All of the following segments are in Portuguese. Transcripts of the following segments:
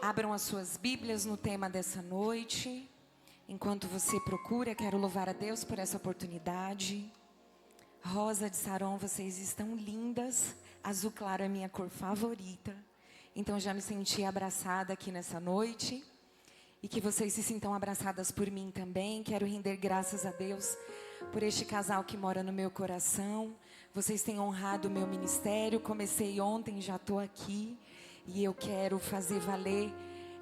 Abram as suas Bíblias no tema dessa noite. Enquanto você procura, quero louvar a Deus por essa oportunidade. Rosa de Saron, vocês estão lindas. Azul claro é minha cor favorita. Então já me senti abraçada aqui nessa noite. E que vocês se sintam abraçadas por mim também. Quero render graças a Deus por este casal que mora no meu coração. Vocês têm honrado o meu ministério. Comecei ontem, já estou aqui. E eu quero fazer valer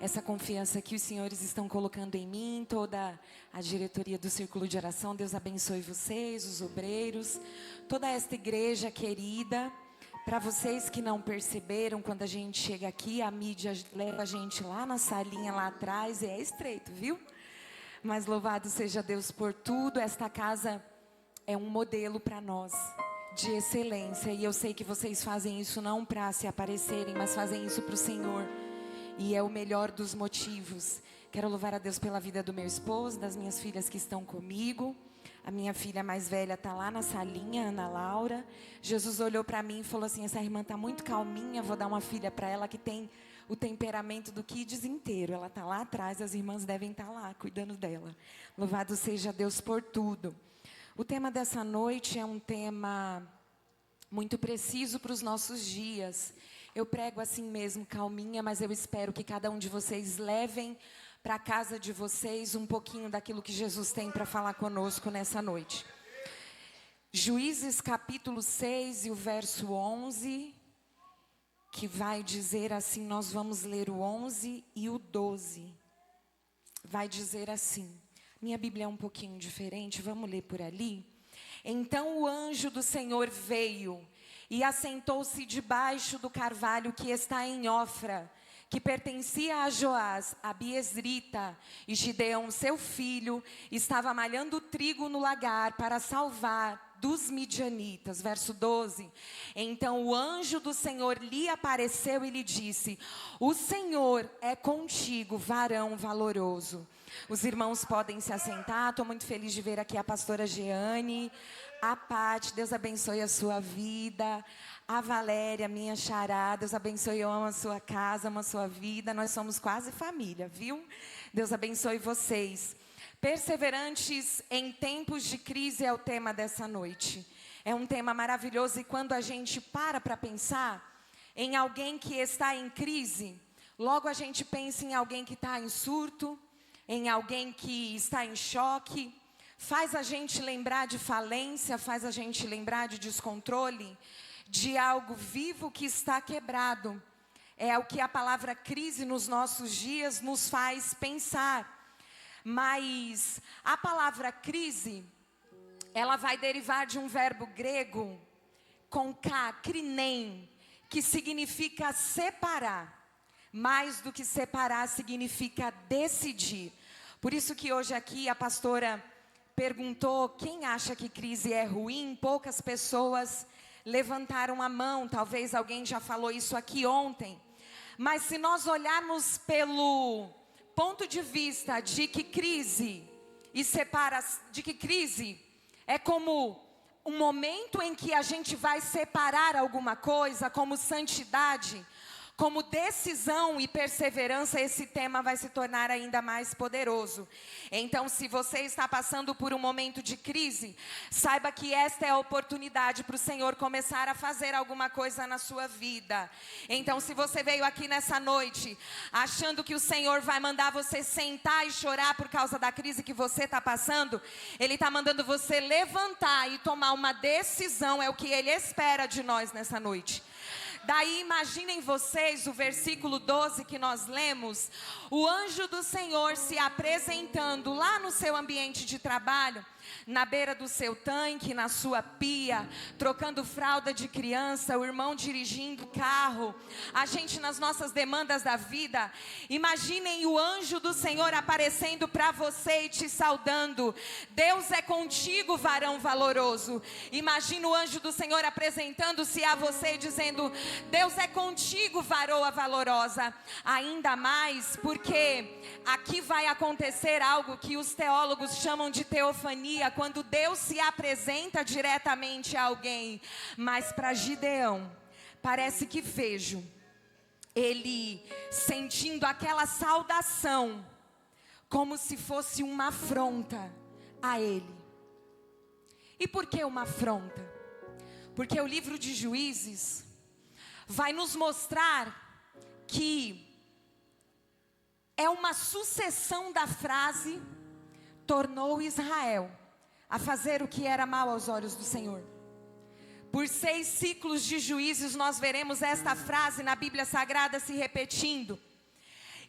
essa confiança que os senhores estão colocando em mim, toda a diretoria do Círculo de Oração. Deus abençoe vocês, os obreiros, toda esta igreja querida. Para vocês que não perceberam, quando a gente chega aqui, a mídia leva a gente lá na salinha, lá atrás, e é estreito, viu? Mas louvado seja Deus por tudo. Esta casa é um modelo para nós de excelência, e eu sei que vocês fazem isso não para se aparecerem, mas fazem isso para o Senhor, e é o melhor dos motivos. Quero louvar a Deus pela vida do meu esposo, das minhas filhas que estão comigo. A minha filha mais velha está lá na salinha, Ana Laura. Jesus olhou para mim e falou assim: essa irmã está muito calminha, vou dar uma filha para ela que tem o temperamento do Kids inteiro. Ela está lá atrás, as irmãs devem estar lá cuidando dela. Louvado seja Deus por tudo. O tema dessa noite é um tema muito preciso para os nossos dias. Eu prego assim mesmo, calminha, mas eu espero que cada um de vocês levem para a casa de vocês um pouquinho daquilo que Jesus tem para falar conosco nessa noite. Juízes capítulo 6 e o verso 11, que vai dizer assim, nós vamos ler o 11 e o 12. Vai dizer assim. Minha Bíblia é um pouquinho diferente, vamos ler por ali. Então o anjo do Senhor veio e assentou-se debaixo do carvalho que está em Ofra, que pertencia a Joás, a Biesrita, e Gideão, seu filho, estava malhando trigo no lagar para salvar dos midianitas. Verso 12. Então o anjo do Senhor lhe apareceu e lhe disse: o Senhor é contigo, varão valoroso. Os irmãos podem se assentar. Estou muito feliz de ver aqui a pastora Jeane, a Pati, Deus abençoe a sua vida. A Valéria, minha xará, Deus abençoe, eu amo a sua casa, amo a sua vida. Nós somos quase família, viu? Deus abençoe vocês. Perseverantes em tempos de crise é o tema dessa noite. É um tema maravilhoso, e quando a gente para pensar em alguém que está em crise, logo a gente pensa em alguém que está em surto, em alguém que está em choque, faz a gente lembrar de falência, faz a gente lembrar de descontrole, de algo vivo que está quebrado. É o que a palavra crise nos nossos dias nos faz pensar. Mas a palavra crise, ela vai derivar de um verbo grego com K, krinen, que significa separar. Mais do que separar, significa decidir. Por isso que hoje aqui a pastora perguntou quem acha que crise é ruim. Poucas pessoas levantaram a mão, talvez alguém já falou isso aqui ontem. Mas se nós olharmos pelo ponto de vista de que crise é como um momento em que a gente vai separar alguma coisa, como santidade, como decisão e perseverança, esse tema vai se tornar ainda mais poderoso. Então, se você está passando por um momento de crise, saiba que esta é a oportunidade para o Senhor começar a fazer alguma coisa na sua vida. Então, se você veio aqui nessa noite achando que o Senhor vai mandar você sentar e chorar por causa da crise que você está passando, Ele está mandando você levantar e tomar uma decisão. É o que Ele espera de nós nessa noite. Daí imaginem vocês o versículo 12 que nós lemos, o anjo do Senhor se apresentando lá no seu ambiente de trabalho, na beira do seu tanque, na sua pia, trocando fralda de criança, o irmão dirigindo carro, a gente nas nossas demandas da vida. Imaginem o anjo do Senhor aparecendo para você e te saudando: Deus é contigo, varão valoroso. Imagina o anjo do Senhor apresentando-se a você e dizendo: Deus é contigo, varoa valorosa. Ainda mais porque aqui vai acontecer algo que os teólogos chamam de teofania, quando Deus se apresenta diretamente a alguém. Mas para Gideão, parece que vejo ele sentindo aquela saudação como se fosse uma afronta a ele. E por que uma afronta? Porque o livro de Juízes vai nos mostrar que é uma sucessão da frase: tornou Israel a fazer o que era mal aos olhos do Senhor. Por 6 ciclos de Juízes nós veremos esta frase na Bíblia Sagrada se repetindo.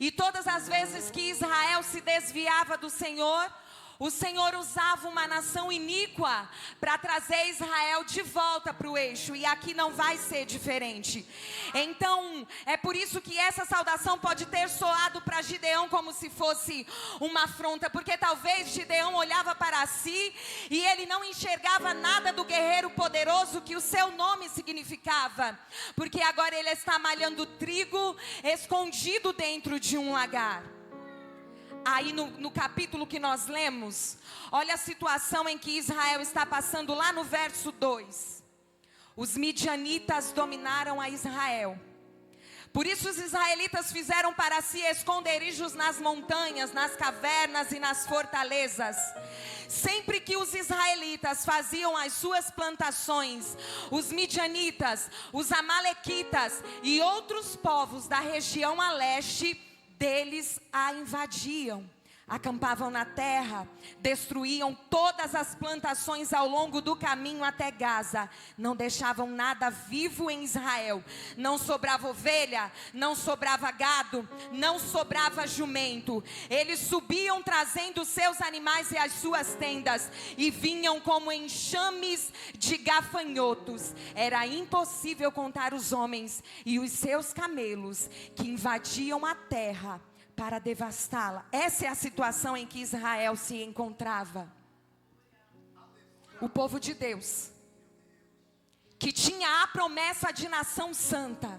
E todas as vezes que Israel se desviava do Senhor, o Senhor usava uma nação iníqua para trazer Israel de volta para o eixo. E aqui não vai ser diferente. Então, é por isso que essa saudação pode ter soado para Gideão como se fosse uma afronta. Porque talvez Gideão olhava para si e ele não enxergava nada do guerreiro poderoso que o seu nome significava. Porque agora ele está malhando trigo escondido dentro de um lagar. Aí no capítulo que nós lemos, olha a situação em que Israel está passando lá no verso 2. Os midianitas dominaram a Israel. Por isso os israelitas fizeram para si esconderijos nas montanhas, nas cavernas e nas fortalezas. Sempre que os israelitas faziam as suas plantações, os midianitas, os amalequitas e outros povos da região a leste deles a invadiam, acampavam na terra, destruíam todas as plantações ao longo do caminho até Gaza, não deixavam nada vivo em Israel, não sobrava ovelha, não sobrava gado, não sobrava jumento. Eles subiam trazendo seus animais e as suas tendas, e vinham como enxames de gafanhotos. Era impossível contar os homens e os seus camelos que invadiam a terra para devastá-la. Essa é a situação em que Israel se encontrava. O povo de Deus, que tinha a promessa de nação santa.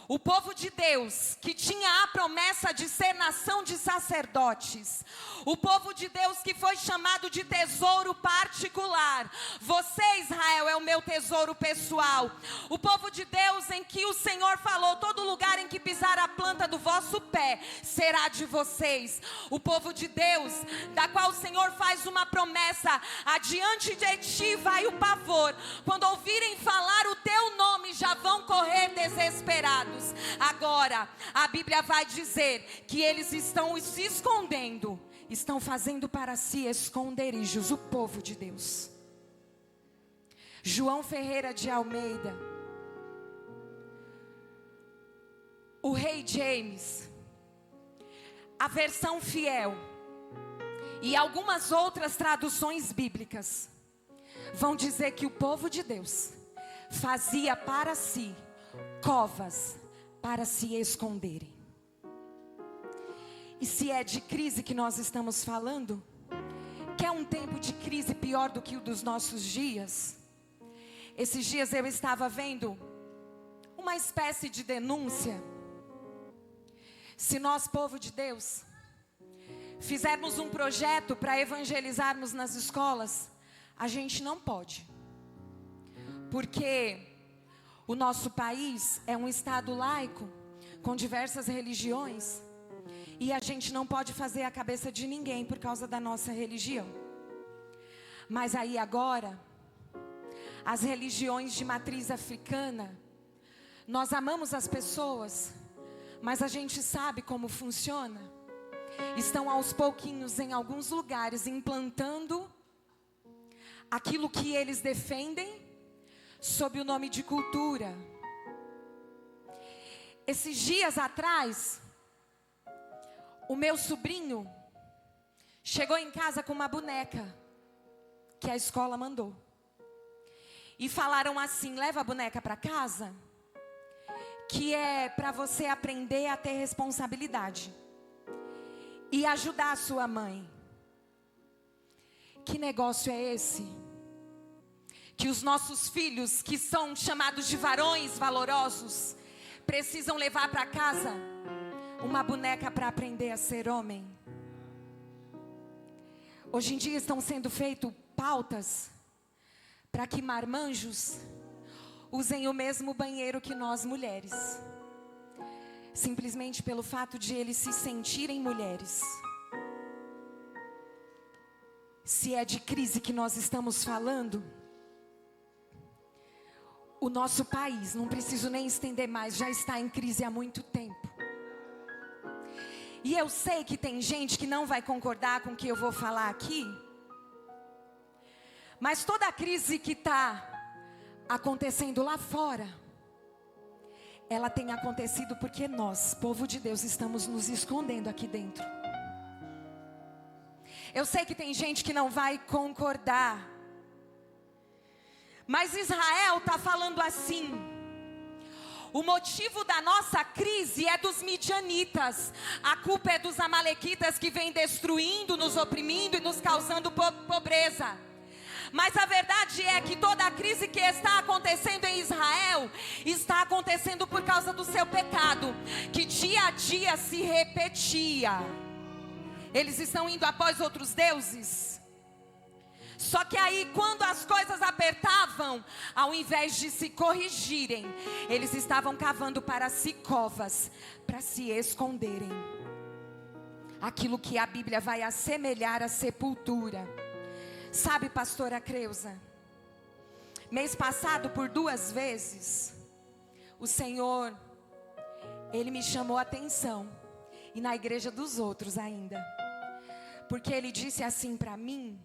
O povo de Deus, que tinha a promessa de ser nação de sacerdotes. O povo de Deus que foi chamado de tesouro particular. Você, Israel, é o meu tesouro pessoal. O povo de Deus em que o Senhor falou: todo lugar em que pisar a planta do vosso pé será de vocês. O povo de Deus, da qual o Senhor faz uma promessa: adiante de ti vai o pavor. Quando ouvirem falar o teu nome, já vão correr desesperados. Agora, a Bíblia vai dizer que eles estão se escondendo, estão fazendo para si esconderijos, o povo de Deus. João Ferreira de Almeida, o rei James, a versão fiel e algumas outras traduções bíblicas vão dizer que o povo de Deus fazia para si covas para se esconderem. E se é de crise que nós estamos falando, que é um tempo de crise pior do que o dos nossos dias. Esses dias eu estava vendo uma espécie de denúncia. Se nós, povo de Deus, fizermos um projeto para evangelizarmos nas escolas, a gente não pode. Porque o nosso país é um estado laico, com diversas religiões, e a gente não pode fazer a cabeça de ninguém por causa da nossa religião. Mas aí agora, as religiões de matriz africana, nós amamos as pessoas, mas a gente sabe como funciona. Estão aos pouquinhos em alguns lugares implantando aquilo que eles defendem sob o nome de cultura. Esses dias atrás, o meu sobrinho chegou em casa com uma boneca que a escola mandou. E falaram assim: leva a boneca para casa, que é para você aprender a ter responsabilidade e ajudar a sua mãe. Que negócio é esse? Que os nossos filhos, que são chamados de varões valorosos, precisam levar para casa uma boneca para aprender a ser homem. Hoje em dia estão sendo feitas pautas para que marmanjos usem o mesmo banheiro que nós mulheres. simplesmente pelo fato de eles se sentirem mulheres. Se é de crise que nós estamos falando, o nosso país, não preciso nem estender mais, já está em crise há muito tempo. E eu sei que tem gente que não vai concordar com o que eu vou falar aqui, mas toda a crise que está acontecendo lá fora, ela tem acontecido porque nós, povo de Deus, estamos nos escondendo aqui dentro. Eu sei que tem gente que não vai concordar, mas Israel está falando assim: o motivo da nossa crise é dos midianitas, a culpa é dos amalequitas que vêm destruindo, nos oprimindo e nos causando pobreza. Mas a verdade é que toda a crise que está acontecendo em Israel está acontecendo por causa do seu pecado, que dia a dia se repetia. Eles estão indo após outros deuses. Só que aí, quando as coisas apertavam, ao invés de se corrigirem, eles estavam cavando para si covas, para se esconderem. Aquilo que a Bíblia vai assemelhar à sepultura. Sabe, pastora Creuza, mês passado, por 2 vezes, o Senhor, Ele me chamou a atenção, e na igreja dos outros ainda, porque Ele disse assim para mim,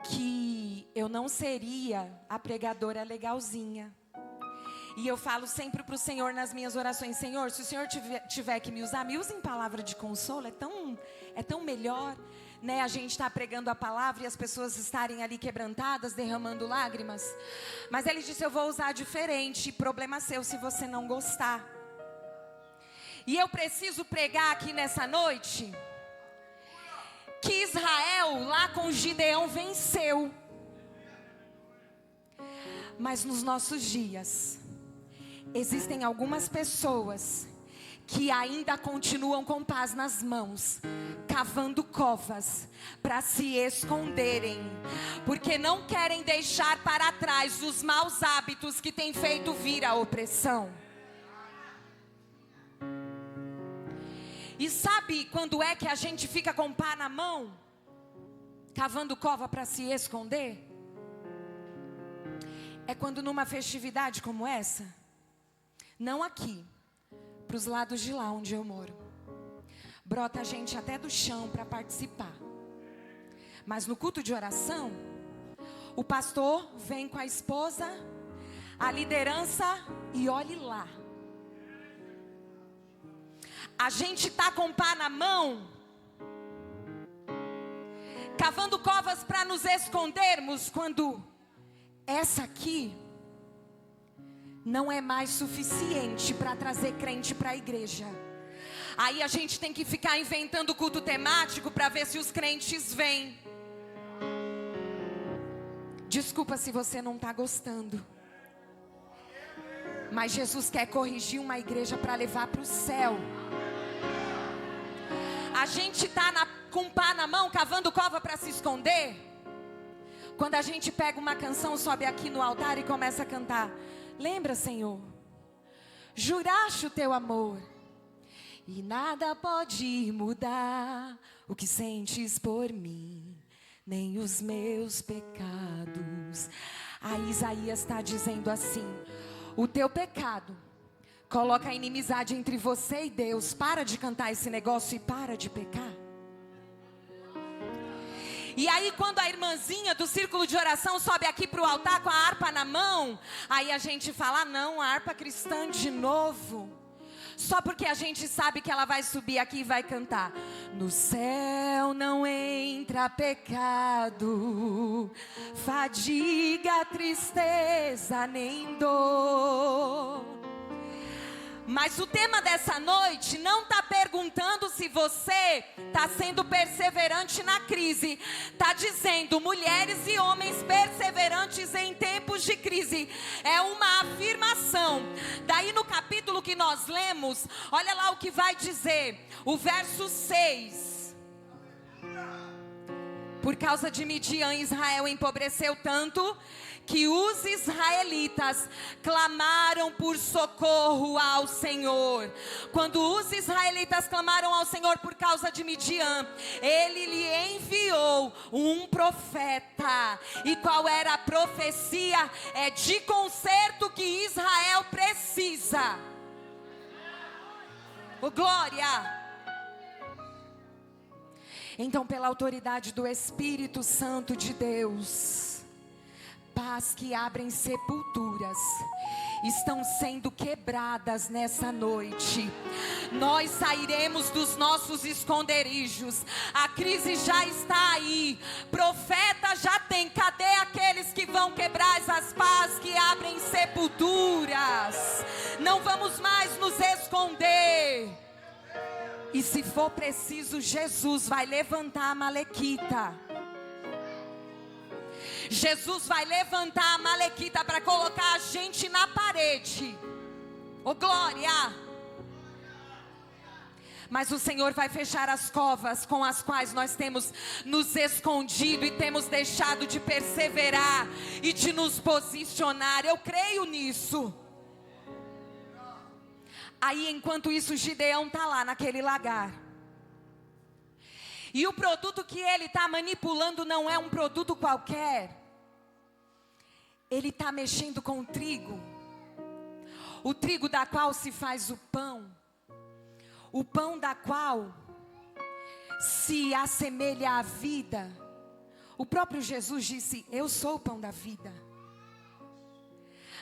que eu não seria a pregadora legalzinha. E eu falo sempre para o Senhor nas minhas orações: Senhor, se o Senhor tiver que me usar, me use em palavra de consolo. É tão melhor, né? A gente está pregando a palavra e as pessoas estarem ali quebrantadas, derramando lágrimas. Mas Ele disse: eu vou usar diferente. Problema seu se você não gostar. E eu preciso pregar aqui nessa noite que Israel lá com Gideão venceu. Mas nos nossos dias existem algumas pessoas que ainda continuam com paz nas mãos, cavando covas para se esconderem, porque não querem deixar para trás os maus hábitos que têm feito vir a opressão. E sabe quando é que a gente fica com pá na mão, cavando cova para se esconder? É quando numa festividade como essa, não aqui, para os lados de lá onde eu moro, brota gente até do chão para participar. Mas no culto de oração, o pastor vem com a esposa, a liderança, e olhe lá. A gente está com pá na mão, cavando covas para nos escondermos, quando essa aqui não é mais suficiente para trazer crente para a igreja. Aí a gente tem que ficar inventando culto temático para ver se os crentes vêm. Desculpa se você não está gostando, mas Jesus quer corrigir uma igreja para levar para o céu. A gente está com pá na mão, cavando cova para se esconder, quando a gente pega uma canção, sobe aqui no altar e começa a cantar: lembra, Senhor, juraste o teu amor, e nada pode mudar o que sentes por mim, nem os meus pecados. Aí Isaías está dizendo assim: o teu pecado coloca a inimizade entre você e Deus. Para de cantar esse negócio e para de pecar. E aí quando a irmãzinha do círculo de oração sobe aqui para o altar com a harpa na mão, aí a gente fala: não, a harpa cristã de novo. Só porque a gente sabe que ela vai subir aqui e vai cantar: no céu não entra pecado, fadiga, tristeza, nem dor. Mas o tema dessa noite não está perguntando se você está sendo perseverante na crise. Está dizendo: mulheres e homens perseverantes em tempos de crise. É uma afirmação. Daí no capítulo que nós lemos, olha lá o que vai dizer. O verso 6. Por causa de Midian, Israel empobreceu tanto que os israelitas clamaram por socorro ao Senhor. Quando os israelitas clamaram ao Senhor por causa de Midian, Ele lhe enviou um profeta. E qual era a profecia? É de conserto que Israel precisa. Oh, glória! Então, pela autoridade do Espírito Santo de Deus, paz que abrem sepulturas estão sendo quebradas nessa noite. Nós sairemos dos nossos esconderijos. A crise já está aí. Profeta já tem. Cadê aqueles que vão quebrar essas paz que abrem sepulturas? Não vamos mais nos esconder. E se for preciso, Jesus vai levantar a Malequita. Jesus vai levantar a Malequita para colocar a gente na parede. Oh, glória! Mas o Senhor vai fechar as covas com as quais nós temos nos escondido e temos deixado de perseverar e de nos posicionar. Eu creio nisso. Aí, enquanto isso, Gideão está lá naquele lagar. E o produto que ele está manipulando não é um produto qualquer. Ele está mexendo com o trigo. O trigo da qual se faz o pão. O pão da qual se assemelha à vida. O próprio Jesus disse: eu sou o pão da vida.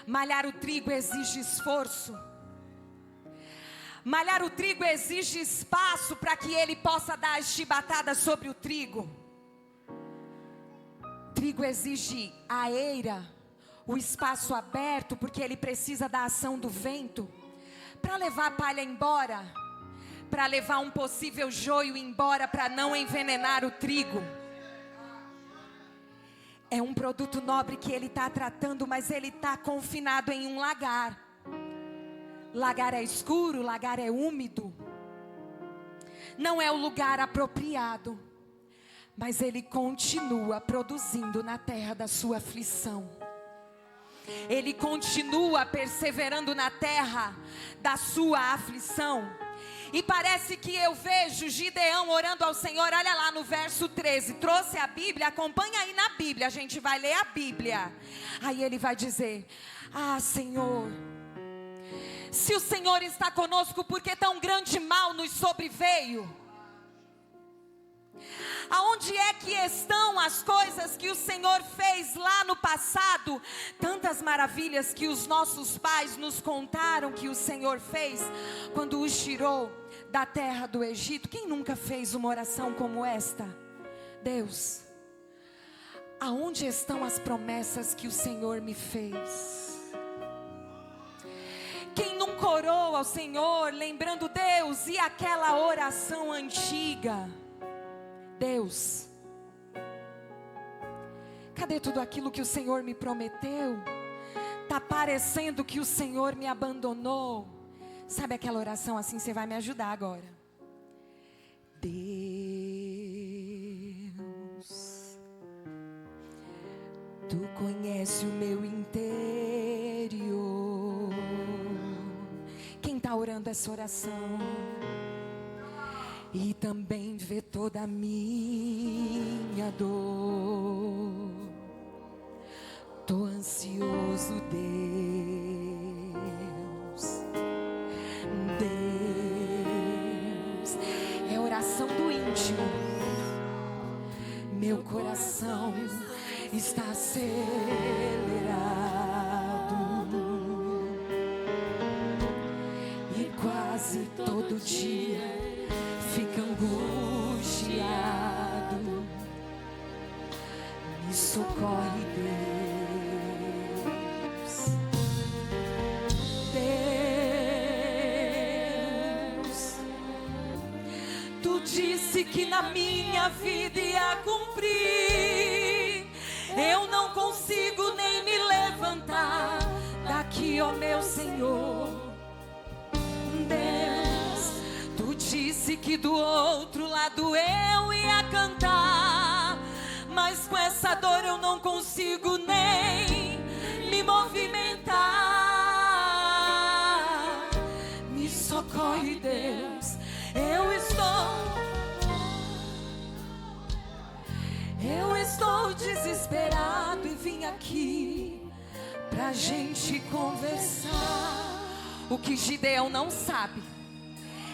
Malhar o trigo exige esforço. Malhar o trigo exige espaço para que ele possa dar as chibatadas sobre o trigo. Trigo exige a eira, o espaço aberto, porque ele precisa da ação do vento, para levar a palha embora, para levar um possível joio embora, para não envenenar o trigo. É um produto nobre que ele está tratando, mas ele está confinado em um lagar. Lagar é escuro, lagar é úmido. Não é o lugar apropriado. Mas ele continua produzindo na terra da sua aflição. Ele continua perseverando na terra da sua aflição. E parece que eu vejo Gideão orando ao Senhor. Olha lá no verso 13. Trouxe a Bíblia, acompanha aí na Bíblia. A gente vai ler a Bíblia. Aí ele vai dizer: ah, Senhor, se o Senhor está conosco, por que tão grande mal nos sobreveio? Aonde é que estão as coisas que o Senhor fez lá no passado? Tantas maravilhas que os nossos pais nos contaram que o Senhor fez quando os tirou da terra do Egito. Quem nunca fez uma oração como esta? Deus, aonde estão as promessas que o Senhor me fez? Quem nunca orou ao Senhor, lembrando Deus, e aquela oração antiga? Deus, cadê tudo aquilo que o Senhor me prometeu? Tá parecendo que o Senhor me abandonou. Sabe aquela oração assim? Você vai me ajudar agora. Deus, Tu conhece o meu interior. Quem está orando essa oração? E também vê toda a minha dor. Tô ansioso, Deus. Deus, é oração do íntimo. Meu coração está acelerado e quase todo dia fica angustiado. Me socorre, Deus. Deus, Tu disse que na minha vida ia cumprir. Eu não consigo nem me levantar daqui, ó meu Senhor. Deus, Tu disse que do outro lado eu ia cantar, mas com essa dor eu não consigo nem me movimentar. Me socorre, Deus, eu estou desesperado e vim aqui pra gente conversar. O que Gideão não sabe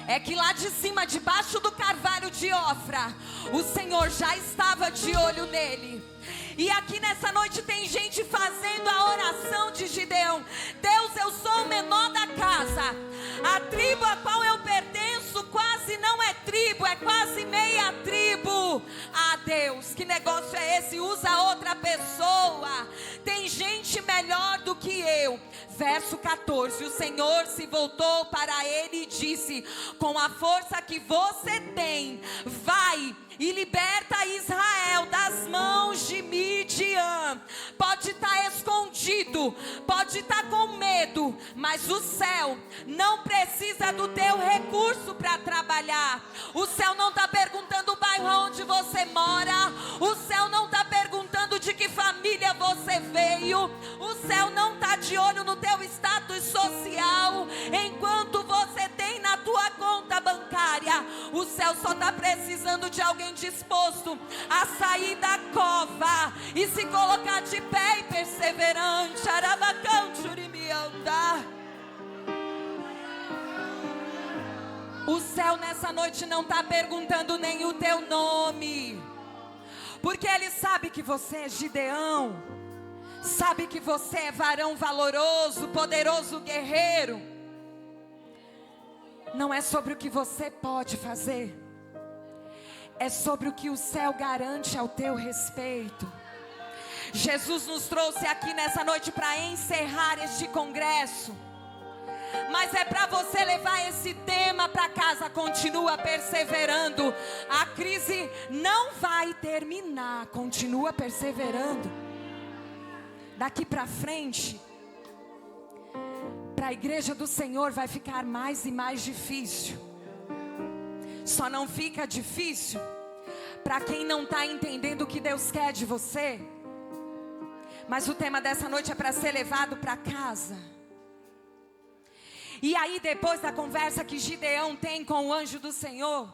é que lá de cima, debaixo do carvalho de Ofra, o Senhor já estava de olho nele. E aqui nessa noite tem gente fazendo a oração de Gideão. Deus, eu sou o menor da casa. A tribo a qual eu pertenço quase não é tribo, é quase meia tribo. Ah, Deus, que negócio é esse? Usa outra pessoa. Tem gente melhor do que eu. Verso 14, o Senhor se voltou para ele e disse: com a força que você tem, vai e liberta Israel das mãos de Midian. Pode estar escondido, pode estar com medo, mas o céu não precisa do teu recurso para trabalhar. O céu não está perguntando o bairro onde você mora. O céu não está perguntando de que família você veio. O céu não está de olho no teu status social, enquanto você tem na tua conta bancária. O céu só está precisando de alguém disposto a sair da cova e se colocar de pé e perseverante. O céu nessa noite não está perguntando nem o teu nome, porque ele sabe que você é Gideão, sabe que você é varão valoroso, poderoso guerreiro. Não é sobre o que você pode fazer, é sobre o que o céu garante ao teu respeito. Jesus nos trouxe aqui nessa noite para encerrar este congresso, mas é para você levar esse tema para casa. Continua perseverando. A crise não vai terminar, continua perseverando. Daqui para frente, para a igreja do Senhor vai ficar mais e mais difícil. Só não fica difícil para quem não está entendendo o que Deus quer de você. Mas o tema dessa noite é para ser levado para casa. E aí, depois da conversa que Gideão tem com o anjo do Senhor,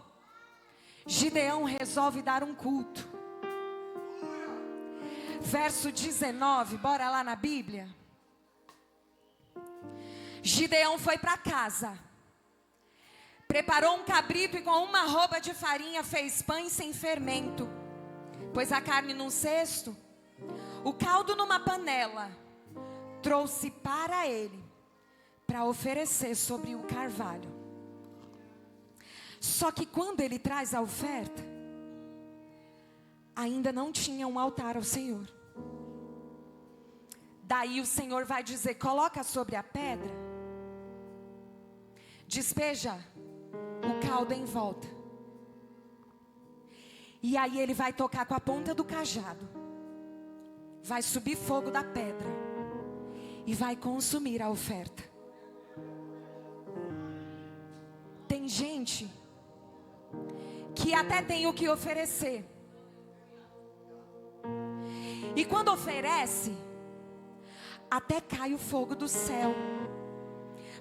Gideão resolve dar um culto. Verso 19, bora lá na Bíblia. Gideão foi para casa, preparou um cabrito e com uma arroba de farinha fez pães sem fermento. Pôs a carne num cesto, o caldo numa panela, trouxe para ele, para oferecer sobre o carvalho. Só que quando ele traz a oferta, ainda não tinha um altar ao Senhor. Daí o Senhor vai dizer: coloca sobre a pedra, despeja o caldo em volta. E aí ele vai tocar com a ponta do cajado, vai subir fogo da pedra e vai consumir a oferta. Tem gente que até tem o que oferecer, e quando oferece, até cai o fogo do céu.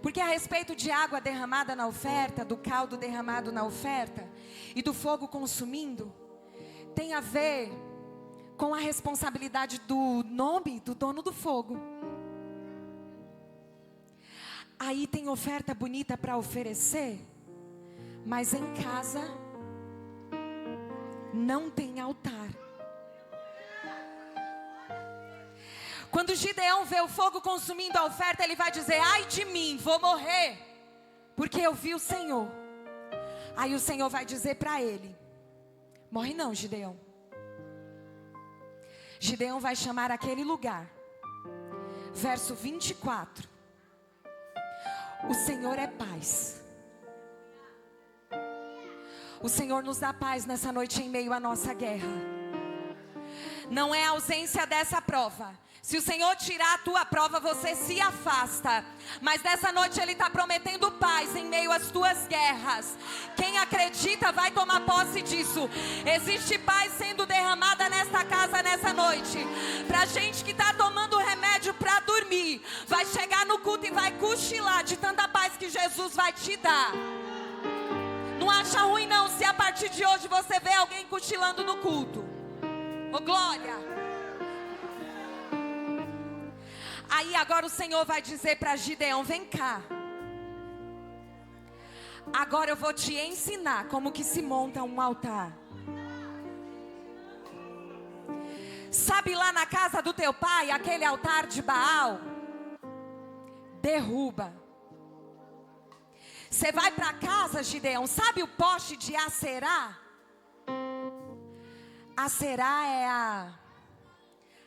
Porque a respeito de água derramada na oferta, do caldo derramado na oferta e do fogo consumindo, tem a ver com a responsabilidade do nome do dono do fogo. Aí tem oferta bonita para oferecer, mas em casa não tem altar. Quando Gideão vê o fogo consumindo a oferta, ele vai dizer: ai de mim, vou morrer, porque eu vi o Senhor. Aí o Senhor vai dizer para ele: morre não, Gideão. Gideão vai chamar aquele lugar, verso 24, o Senhor é paz. O Senhor nos dá paz nessa noite em meio à nossa guerra. não é a ausência dessa prova. Se o Senhor tirar a tua prova, você se afasta. Mas nessa noite Ele está prometendo paz em meio às tuas guerras. Quem acredita vai tomar posse disso. Existe paz sendo derramada nesta casa nessa noite. Para gente que está tomando remédio para dormir, vai chegar no culto e vai cochilar de tanta paz que Jesus vai te dar. Não acha ruim não se a partir de hoje você vê alguém cochilando no culto. Ô glória! Aí agora o Senhor vai dizer para Gideão: vem cá. Agora eu vou te ensinar como que se monta um altar. Sabe lá na casa do teu pai, aquele altar de Baal? Derruba. Você vai para casa, Gideão, sabe o poste de Aserá? Aserá é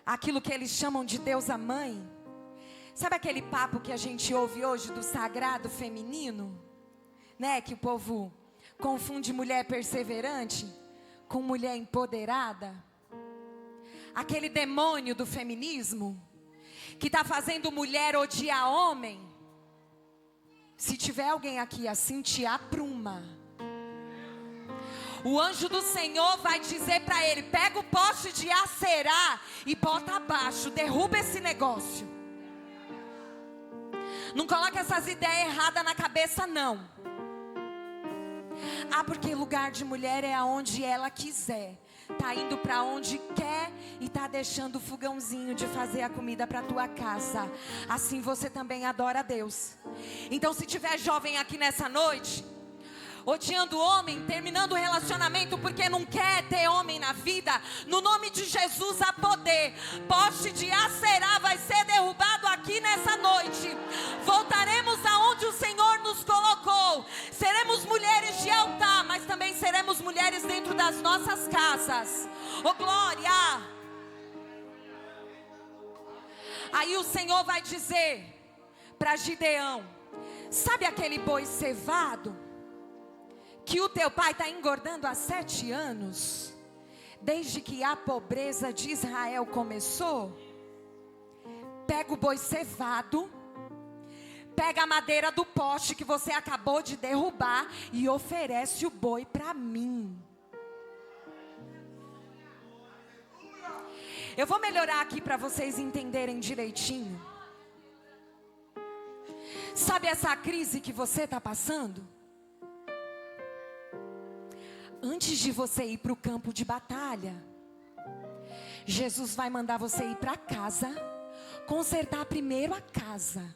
aquilo que eles chamam de deusa mãe. Sabe aquele papo que a gente ouve hoje do sagrado feminino? Né? Que o povo confunde mulher perseverante com mulher empoderada. Aquele demônio do feminismo que está fazendo mulher odiar homem. Se tiver alguém aqui assim, te apruma. O anjo do Senhor vai dizer para ele: pega o poste de Aserá e bota abaixo, derruba esse negócio. Não coloca essas ideias erradas na cabeça não. Porque lugar de mulher é aonde ela quiser. Tá indo para onde quer e tá deixando o fogãozinho de fazer a comida para tua casa. Assim você também adora a Deus. Então se tiver jovem aqui nessa noite odiando homem, terminando o relacionamento porque não quer ter homem na vida, no nome de Jesus há poder. Poste de Aserá vai ser derrubado aqui nessa noite. Voltaremos aonde o Senhor nos colocou. Seremos mulheres de altar, mas também seremos mulheres dentro das nossas casas. Oh glória! Aí o Senhor vai dizer para Gideão: sabe aquele boi cevado que o teu pai está engordando há 7 anos, desde que a pobreza de Israel começou? Pega o boi cevado, pega a madeira do poste que você acabou de derrubar e oferece o boi para mim. Eu vou melhorar aqui para vocês entenderem direitinho. Sabe essa crise que você está passando? Antes de você ir para o campo de batalha, Jesus vai mandar você ir para casa, consertar primeiro a casa.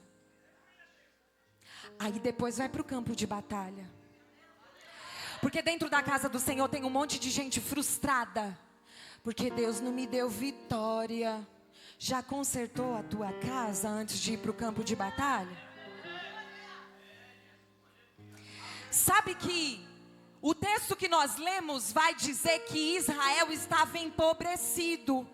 Aí depois vai para o campo de batalha. Porque dentro da casa do Senhor tem um monte de gente frustrada. Porque Deus não me deu vitória. Já consertou a tua casa antes de ir para o campo de batalha? Sabe que o texto que nós lemos vai dizer que Israel estava empobrecido.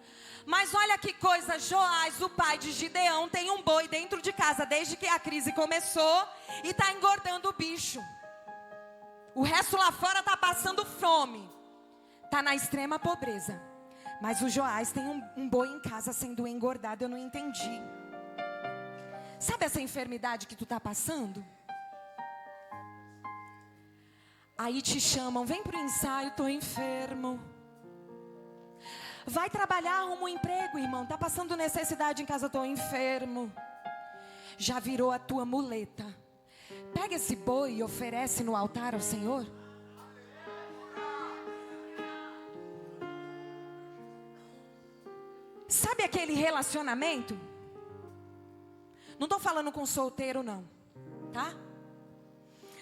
Mas olha que coisa, Joás, o pai de Gideão, tem um boi dentro de casa desde que a crise começou e está engordando o bicho. O resto lá fora está passando fome, está na extrema pobreza. Mas o Joás tem um boi em casa sendo engordado, eu não entendi. Sabe essa enfermidade que tu está passando? Aí te chamam, vem pro ensaio, estou enfermo. Vai trabalhar, arruma um emprego, irmão. Está passando necessidade em casa, estou enfermo. Já virou a tua muleta. Pega esse boi e oferece no altar ao Senhor. Sabe aquele relacionamento? Não estou falando com solteiro não, tá?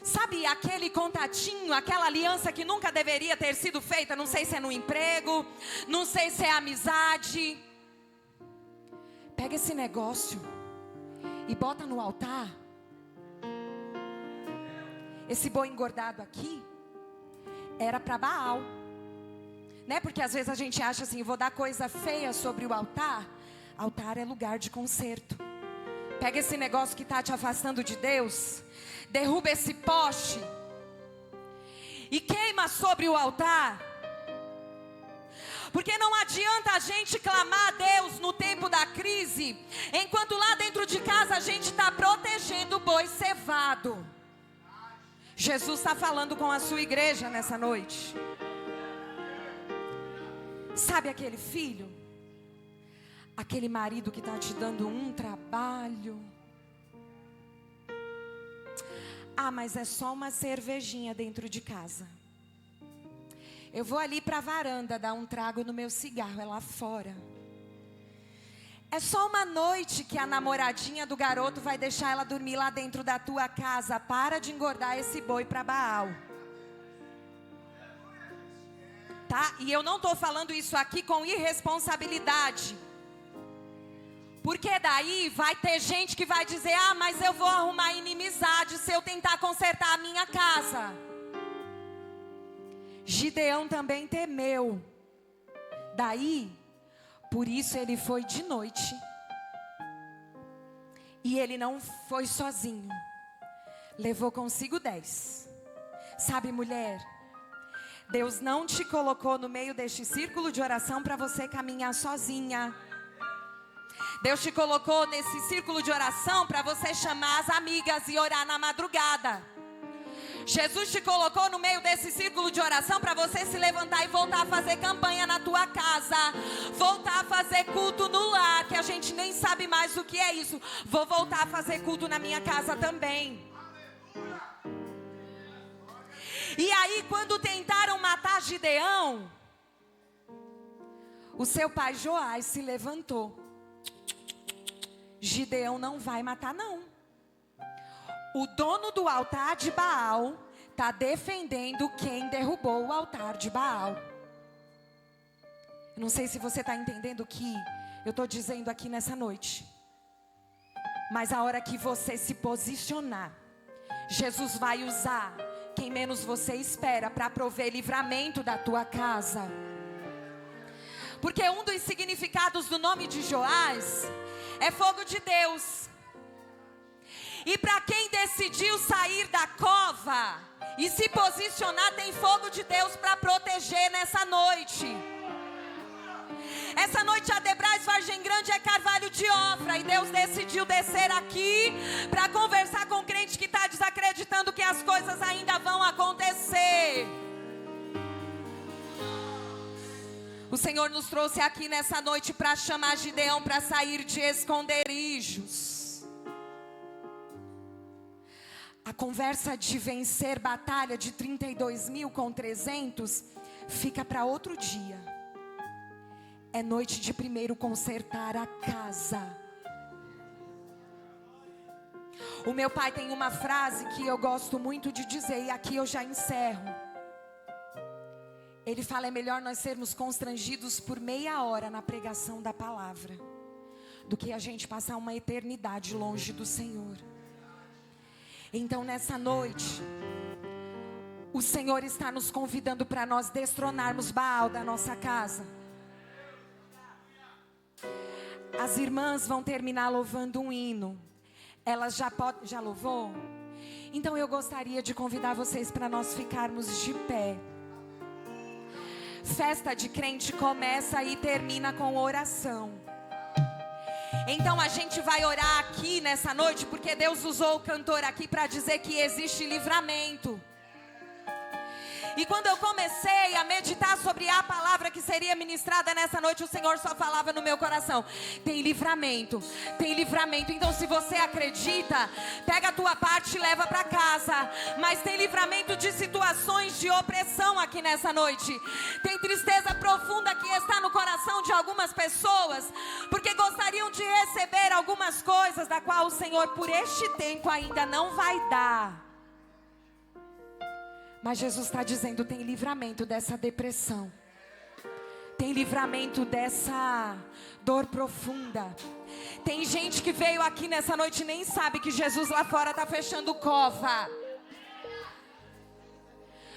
Sabe aquele contatinho, aquela aliança que nunca deveria ter sido feita? Não sei se é no emprego, não sei se é amizade. Pega esse negócio e bota no altar. Esse boi engordado aqui era para Baal, né? Porque às vezes a gente acha assim, vou dar coisa feia sobre o altar. Altar é lugar de conserto. Pega esse negócio que está te afastando de Deus, derruba esse poste e queima sobre o altar. Porque não adianta a gente clamar a Deus no tempo da crise, enquanto lá dentro de casa a gente está protegendo o boi cevado. Jesus está falando com a sua igreja nessa noite. Sabe aquele filho? Aquele marido que está te dando um trabalho. Ah, mas é só uma cervejinha dentro de casa. Eu vou ali para a varanda dar um trago no meu cigarro, é lá fora. É só uma noite que a namoradinha do garoto vai deixar ela dormir lá dentro da tua casa. Para de engordar esse boi para Baal. Tá? E eu não estou falando isso aqui com irresponsabilidade. Porque daí vai ter gente que vai dizer: ah, mas eu vou arrumar inimizade se eu tentar consertar a minha casa. Gideão também temeu. Daí, por isso ele foi de noite. E ele não foi sozinho. Levou consigo 10. Sabe, mulher, Deus não te colocou no meio deste círculo de oração para você caminhar sozinha. Deus te colocou nesse círculo de oração para você chamar as amigas e orar na madrugada. Jesus te colocou no meio desse círculo de oração para você se levantar e voltar a fazer campanha na tua casa. Voltar a fazer culto no lar, que a gente nem sabe mais o que é isso. Vou voltar a fazer culto na minha casa também. E aí, quando tentaram matar Gideão, o seu pai Joás se levantou. Gideão não vai matar, não. O dono do altar de Baal está defendendo quem derrubou o altar de Baal. Eu não sei se você está entendendo o que eu estou dizendo aqui nessa noite. Mas a hora que você se posicionar, Jesus vai usar quem menos você espera para prover livramento da tua casa. Porque um dos significados do nome de Joás é fogo de Deus. E para quem decidiu sair da cova e se posicionar, tem fogo de Deus para proteger nessa noite. Essa noite a Debrais Vargem Grande é Carvalho de Ofra. E Deus decidiu descer aqui para conversar com o crente que está desacreditando que as coisas ainda vão acontecer. O Senhor nos trouxe aqui nessa noite para chamar Gideão para sair de esconderijos. A conversa de vencer batalha de 32.000 com 300 fica para outro dia. É noite de primeiro consertar a casa. O meu pai tem uma frase que eu gosto muito de dizer, e aqui eu já encerro. Ele fala: é melhor nós sermos constrangidos por meia hora na pregação da palavra, do que a gente passar uma eternidade longe do Senhor. Então nessa noite, o Senhor está nos convidando para nós destronarmos Baal da nossa casa. As irmãs vão terminar louvando um hino. Elas já louvou? Então eu gostaria de convidar vocês para nós ficarmos de pé. Festa de crente começa e termina com oração. Então a gente vai orar aqui nessa noite, porque Deus usou o cantor aqui para dizer que existe livramento. E quando eu comecei a meditar sobre a palavra que seria ministrada nessa noite, o Senhor só falava no meu coração: tem livramento, tem livramento. Então se você acredita, pega a tua parte e leva para casa. Mas tem livramento de situações de opressão aqui nessa noite. Tem tristeza profunda que está no coração de algumas pessoas, porque gostariam de receber algumas coisas da qual o Senhor por este tempo ainda não vai dar. Mas Jesus está dizendo: tem livramento dessa depressão. Tem livramento dessa dor profunda. Tem gente que veio aqui nessa noite e nem sabe que Jesus lá fora está fechando cova.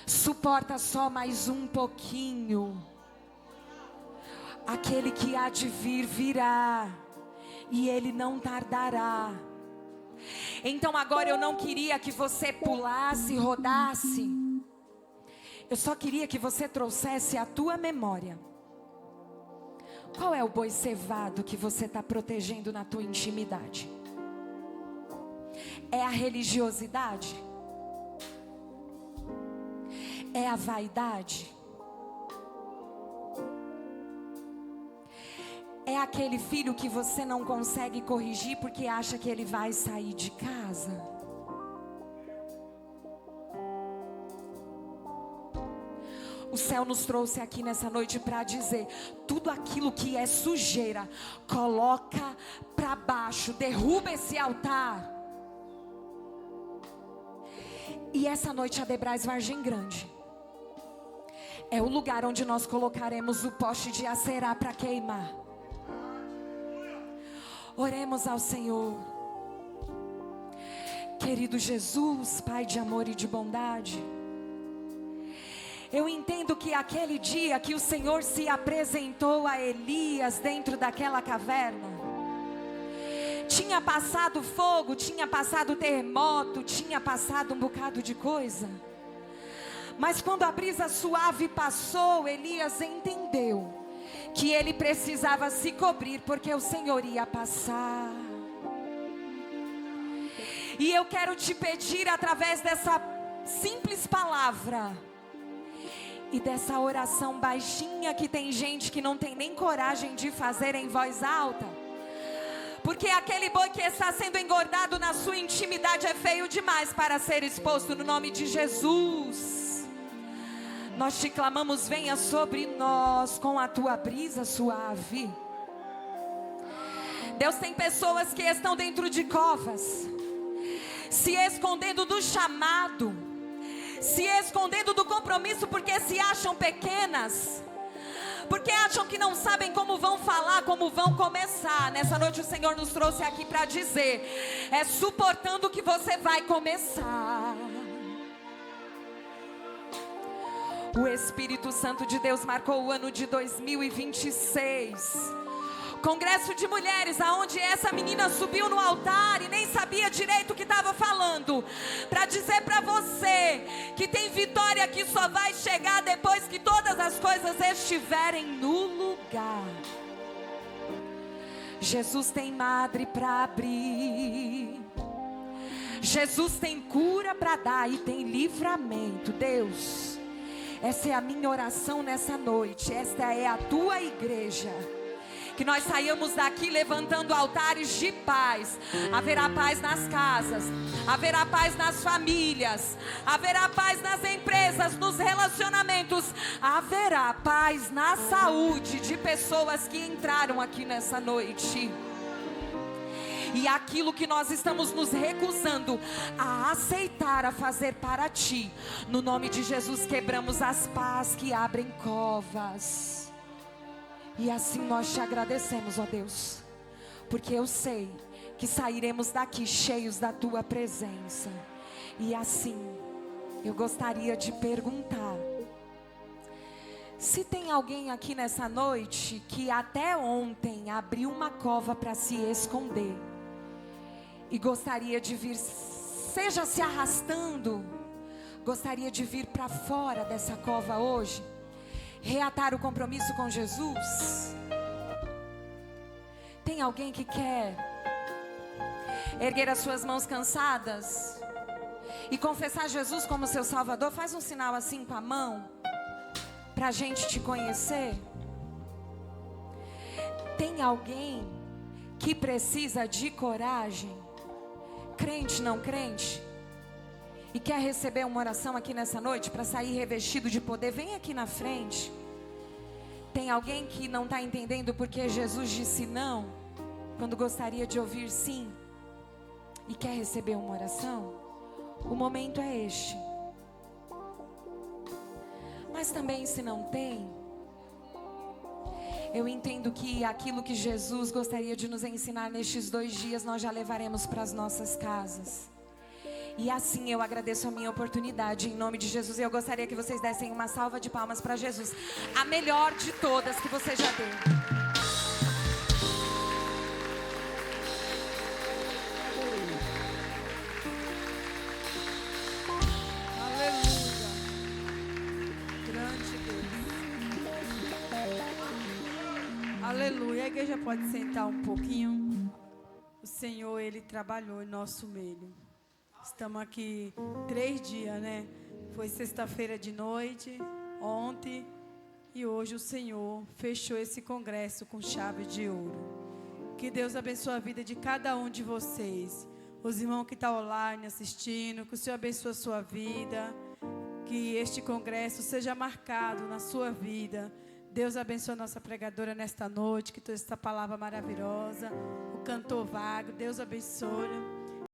Suporta só mais um pouquinho. Aquele que há de vir, virá. E ele não tardará. Então agora eu não queria que você pulasse, rodasse. Eu só queria que você trouxesse à tua memória Qual é o boi cevado que você está protegendo na tua intimidade? É a religiosidade? É a vaidade? É aquele filho que você não consegue corrigir porque acha que ele vai sair de casa? O céu nos trouxe aqui nessa noite para dizer: tudo aquilo que é sujeira, coloca para baixo, derruba esse altar. E essa noite a Debrais Vargem Grande é o lugar onde nós colocaremos o poste de Acerá para queimar. Oremos ao Senhor. Querido Jesus, Pai de amor e de bondade, eu entendo que aquele dia que o Senhor se apresentou a Elias dentro daquela caverna, tinha passado fogo, tinha passado terremoto, tinha passado um bocado de coisa. Mas quando a brisa suave passou, Elias entendeu que ele precisava se cobrir, porque o Senhor ia passar. E eu quero te pedir, através dessa simples palavra e dessa oração baixinha, que tem gente que não tem nem coragem de fazer em voz alta, porque aquele boi que está sendo engordado na sua intimidade é feio demais para ser exposto. No nome de Jesus, nós te clamamos: venha sobre nós com a tua brisa suave. Deus, tem pessoas que estão dentro de covas, se escondendo do chamado, se escondendo do compromisso, porque se acham pequenas, porque acham que não sabem como vão falar, como vão começar. Nessa noite o Senhor nos trouxe aqui para dizer: é suportando que você vai começar. O Espírito Santo de Deus marcou o ano de 2026. Congresso de mulheres, aonde essa menina subiu no altar e nem sabia direito o que estava falando, para dizer para você que tem vitória que só vai chegar depois que todas as coisas estiverem no lugar. Jesus tem madre para abrir, Jesus tem cura para dar e tem livramento. Deus, essa é a minha oração nessa noite, esta é a tua igreja. Que nós saímos daqui levantando altares de paz. Haverá paz nas casas, haverá paz nas famílias, haverá paz nas empresas, nos relacionamentos, haverá paz na saúde de pessoas que entraram aqui nessa noite. E aquilo que nós estamos nos recusando a aceitar, a fazer para ti, no nome de Jesus, quebramos as pás que abrem covas. E assim nós te agradecemos, ó Deus, porque eu sei que sairemos daqui cheios da tua presença. E assim, eu gostaria de perguntar: se tem alguém aqui nessa noite que até ontem abriu uma cova para se esconder e gostaria de vir, seja se arrastando, gostaria de vir para fora dessa cova hoje, reatar o compromisso com Jesus? Tem alguém que quer erguer as suas mãos cansadas e confessar Jesus como seu Salvador? Faz um sinal assim com a mão, para a gente te conhecer. Tem alguém que precisa de coragem, crente, não crente, e quer receber uma oração aqui nessa noite para sair revestido de poder? Vem aqui na frente. Tem alguém que não está entendendo porque Jesus disse não, quando gostaria de ouvir sim, e quer receber uma oração? O momento é este. Mas também, se não tem, eu entendo que aquilo que Jesus gostaria de nos ensinar nestes 2 dias, nós já levaremos para as nossas casas. E assim eu agradeço a minha oportunidade em nome de Jesus. E eu gostaria que vocês dessem uma salva de palmas para Jesus, a melhor de todas que você já deu. Aleluia. Grande Deus. Aleluia. Aleluia. A igreja pode sentar um pouquinho. O Senhor, Ele trabalhou em nosso meio. Estamos aqui 3 dias, né? Foi sexta-feira de noite, ontem, e hoje o Senhor fechou esse congresso com chave de ouro. Que Deus abençoe a vida de cada um de vocês. Os irmãos que estão online assistindo, que o Senhor abençoe a sua vida. Que este congresso seja marcado na sua vida. Deus abençoe a nossa pregadora nesta noite, que toda essa palavra maravilhosa. O cantor Vago, Deus abençoe.